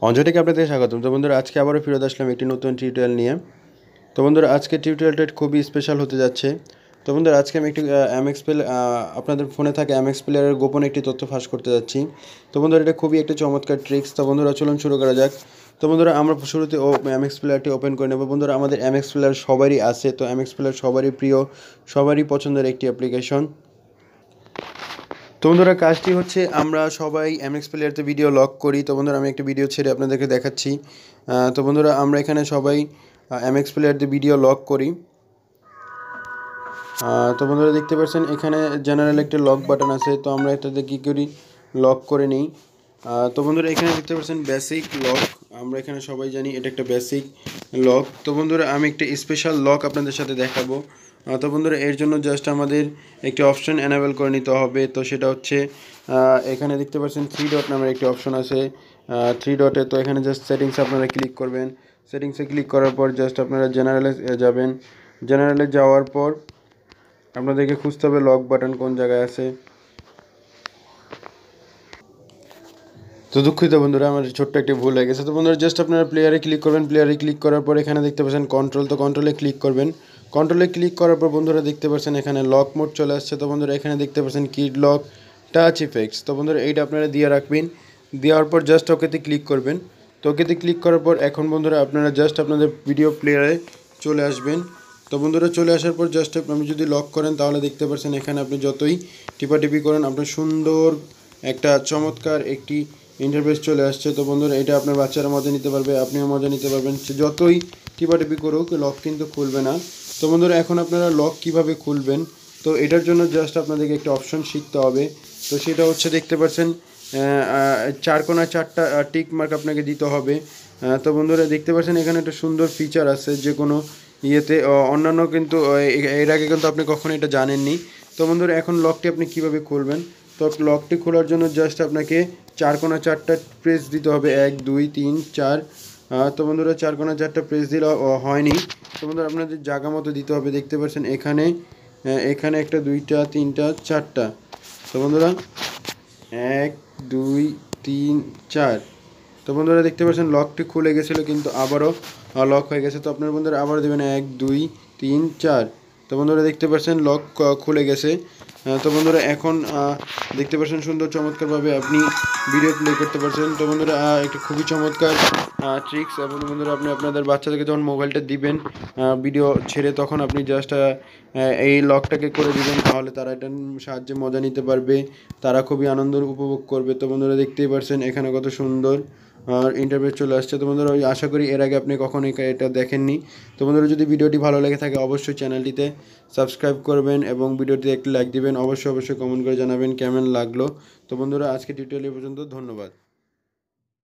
অঞ্জলিকে আপনাদের স্বাগতম। তো বন্ধুরা, আজকে আবারও ফিরে আসলাম একটি নতুন টিউটোরিয়াল নিয়ে। তো বন্ধুরা, আজকে টিউটোরিয়ালটা খুবই স্পেশাল হতে যাচ্ছে। তো বন্ধুরা, আজকে আমি একটি এমএক্স প্লে আপনাদের ফোনে থাকা এমএক্স প্লেয়ারের গোপন একটি তথ্য ফাঁস করতে যাচ্ছি। তো বন্ধুরা, এটা খুবই একটা চমৎকার ট্রিক্স। তো বন্ধুরা, চলুন শুরু করা যাক। তো বন্ধুরা, আমরা শুরুতে এমএক্স প্লেয়ারটি ওপেন করে নেব। বন্ধুরা, আমাদের এমএক্স প্লেয়ার সবারই আছে। তো এমএক্স প্লেয়ার সবারই প্রিয়, সবারই পছন্দের একটি অ্যাপ্লিকেশন। তো বন্ধুরা, কাজটি হচ্ছে আমরা সবাই এমএক্স প্লেয়ারতে ভিডিও লক করি। তো বন্ধুরা, আমি একটা ভিডিও ছেড়ে আপনাদেরকে দেখাচ্ছি। তো বন্ধুরা, আমরা এখানে সবাই এমএক্স প্লেয়ারতে ভিডিও লক করি। তো বন্ধুরা, দেখতে পাচ্ছেন এখানে জেনারেল একটা লক বাটন আছে। তো আমরা এটাতে কী করি, লক করে নিই। তো বন্ধুরা, এখানে দেখতে পাচ্ছেন বেসিক লক। আমরা এখানে সবাই জানি এটা একটা বেসিক লক। তো বন্ধুরা, আমি একটা স্পেশাল লক আপনাদের সাথে দেখাবো। তো বন্ধুরা, এর জন্য জাস্ট আমাদের একটি অপশন এনেবল করে নিতে হবে। তো সেটা হচ্ছে এখানে দেখতে পাচ্ছেন 3 ডট নামের একটি অপশন আছে। 3 ডটে তো এখানে জাস্ট সেটিংসে আপনারা ক্লিক করবেন। সেটিংসে ক্লিক করার পর জাস্ট আপনারা জেনারেলে যাবেন। জেনারেলে যাওয়ার পর আপনাদেরকে খুঁজতে হবে লক বাটন কোন জায়গায় আছে। তো দুঃখিত বন্ধুরা, আমার ছোট্ট একটি ভুল হয়ে গেছে। তো বন্ধুরা, জাস্ট আপনারা প্লেয়ারে ক্লিক করবেন। প্লেয়ারে ক্লিক করার পর এখানে দেখতে পাচ্ছেন কন্ট্রোল। তো কন্ট্রোলে ক্লিক করবেন। কন্ট্রোলে ক্লিক করার পর বন্ধুরা দেখতে পাচ্ছেন এখানে লক মোড চলে আসছে। তো বন্ধুরা, এখানে দেখতে পাচ্ছেন কিড লক টাচ ইফেক্টস। তো বন্ধুরা, এইটা আপনারা দিয়ে রাখবেন। দেওয়ার পর জাস্ট ওকেতে ক্লিক করবেন। তো ওকেতে ক্লিক করার পর এখন বন্ধুরা আপনারা জাস্ট আপনাদের ভিডিও প্লেয়ারে চলে আসবেন। তো বন্ধুরা, চলে আসার পর জাস্ট আপনি যদি লক করেন তাহলে দেখতে পাচ্ছেন এখানে আপনি যতই টিপাটিপি করেন আপনার সুন্দর একটা চমৎকার একটি ইন্টারফেস চলে আসছে। তো বন্ধুরা, এটা আপনার বাচ্চারা মজা নিতে পারবে, আপনিও মজা নিতে পারবেন। সে যতই টিপাটিপি করুক লক কিন্তু খুলবে না। তো বন্ধুরা, এখন আপনারা লক কিভাবে খুলবেন, তো এটার জন্য জাস্ট আপনাদেরকে একটা অপশন শিখতে হবে। তো সেটা হচ্ছে দেখতে পাচ্ছেন চার কোণা 4টা টিক মার্ক আপনাকে দিতে হবে। তো বন্ধুরা, দেখতে পাচ্ছেন এখানে একটা সুন্দর ফিচার আছে যে কোনো ইয়েতে অন্যান্য কিন্তু এর আগে কিন্তু আপনি কখনো এটা জানেননি। তো বন্ধুরা, এখন লকটি আপনি কিভাবে খুলবেন, তো লকটি খোলার জন্য জাস্ট আপনাকে 4 কোণা 4টা প্রেস দিতে হবে, 1 2 3 4। তো বন্ধুরা, 4 কোণা 4টা প্রেস দিলে হয়নি। তো বন্ধুরা, আপনাদের জায়গা মতো দিতে হবে। দেখতে পাচ্ছেন এখানে এখানে একটা 2টা 3টা 4টা। তো বন্ধুরা, 1 2 3 4। তো বন্ধুরা, দেখতে পাচ্ছেন লকটি খুলে গেছিলো কিন্তু আবারও লক হয়ে গেছে। তো আপনার বন্ধুরা আবার দেবেন 1 2 3 4। তো বন্ধুরা, দেখতে পাচ্ছেন লক খুলে গেছে। তো বন্ধুরা, এখন দেখতে পাচ্ছেন সুন্দর চমৎকারভাবে আপনি ভিডিও প্লে করতে পারছেন। তো বন্ধুরা, একটা খুবই চমৎকার ট্রিক্স। এবং বন্ধুরা, আপনি আপনাদের বাচ্চাদেরকে যখন মোবাইলটা দিবেন ভিডিও ছেড়ে, তখন আপনি জাস্ট এই লকটাকে করে দিবেন, তাহলে তারা এটার সাহায্যে মজা নিতে পারবে, তারা খুবই আনন্দ উপভোগ করবে। তো বন্ধুরা, দেখতেই পারছেন এখানে কত সুন্দর আর ইন্টারভিউ চলে আসছে। তো বন্ধুরা, আশা করি এর আগে আপনি কখনোই এটা দেখেননি। তো বন্ধুরা, যদি ভিডিওটি ভালো লেগে থাকে অবশ্যই চ্যানেলটিতে সাবস্ক্রাইব করবেন এবং ভিডিওটিতে একটি লাইক দিবেন। অবশ্যই কমেন্ট করে জানাবেন কেমন লাগলো। তো বন্ধুরা, আজকে টিউটোরিয়াল পর্যন্ত, ধন্যবাদ।